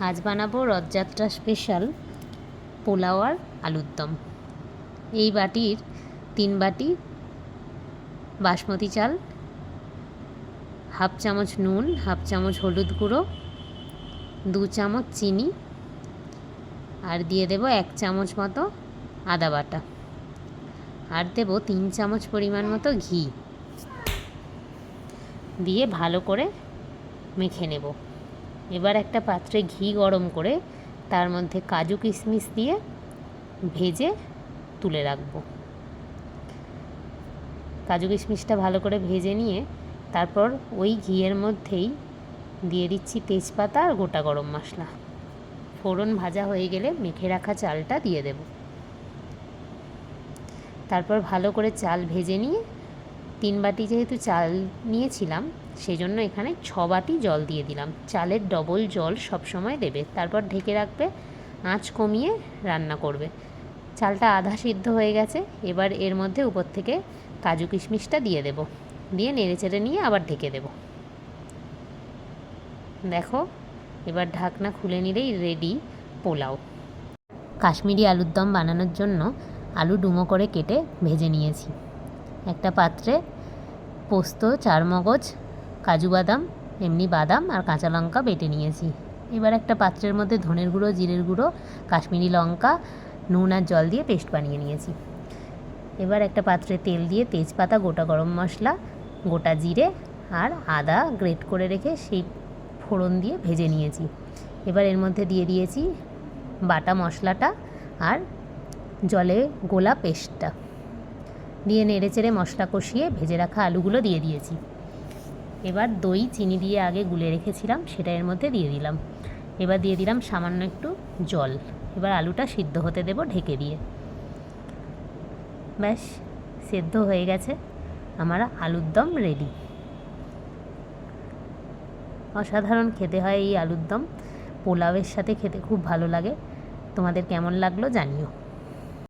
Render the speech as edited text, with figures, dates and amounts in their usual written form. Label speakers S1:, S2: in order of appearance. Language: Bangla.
S1: আজ বানাবো রথযাত্রা স্পেশাল পোলাও আর আলুর দম। এই বাটির 3 বাটি বাসমতি চাল, হাফ চামচ নুন, হাফ চামচ হলুদ গুঁড়ো, 2 চামচ চিনি আর দিয়ে দেব 1 চামচ মতো আদা বাটা আর দেব 3 চামচ পরিমাণ মতো ঘি দিয়ে ভালো করে মেখে নেব। এবার একটা পাত্রে ঘি গরম করে তার মধ্যে কাজু কিশমিশ দিয়ে ভেজে তুলে রাখবো। কাজু কিশমিশটা ভালো করে ভেজে নিয়ে তারপর ওই ঘিয়ের মধ্যেই দিয়ে দিচ্ছি তেজপাতা আর গোটা গরম মশলা। ফোড়ন ভাজা হয়ে গেলে মেখে রাখা চালটা দিয়ে দেব। তারপর ভালো করে চাল ভেজে নিয়ে 3 বাটি যেহেতু চাল নিয়েছিলাম সেই জন্য এখানে 6 বাটি জল দিয়ে দিলাম। চালের ডবল জল সবসময় দেবে। তারপর ঢেকে রাখবে, আঁচ কমিয়ে রান্না করবে। চালটা আধা সিদ্ধ হয়ে গেছে। এবার এর মধ্যে উপর থেকে কাজু কিশমিশটা দিয়ে দেব, দিয়ে নেড়েচেড়ে নিয়ে আবার ঢেকে দেব। দেখো এবার ঢাকনা খুলে নিলেই রেডি পোলাও। কাশ্মীরি আলুর দম বানানোর জন্য আলু ডুমো করে কেটে ভেজে নিয়েছি। একটা পাত্রে পোস্ত, চারমগজ, কাজু বাদাম, এমনি বাদাম আর কাঁচা লঙ্কা বেটে নিয়েছি। এবার একটা পাত্রের মধ্যে ধনের গুঁড়ো, জিরের গুঁড়ো, কাশ্মীরি লঙ্কা, নুন আর জল দিয়ে পেস্ট বানিয়ে নিয়েছি। এবার একটা পাত্রে তেল দিয়ে তেজপাতা, গোটা গরম মশলা, গোটা জিরে আর আদা গ্রেট করে রেখে সেই ফোড়ন দিয়ে ভেজে নিয়েছি। এবার এর মধ্যে দিয়ে দিয়েছি বাটা মশলাটা আর জলে গোলা পেস্টটা দিয়ে নেড়েচেড়ে মশলা কষিয়ে ভেজে রাখা আলুগুলো দিয়ে দিয়েছি। এবার দই চিনি দিয়ে আগে গুলে রেখেছিলাম সেটা এর মধ্যে দিয়ে দিলাম। এবার দিয়ে দিলাম সামান্য একটু জল। এবার আলুটা সিদ্ধ হতে দেব ঢেকে দিয়ে। ব্যাস সেদ্ধ হয়ে গেছে, আমার আলুর দম রেডি। অসাধারণ খেতে হয় এই আলুর দম। পোলাওয়ের সাথে খেতে খুব ভালো লাগে। তোমাদের কেমন লাগলো জানিও।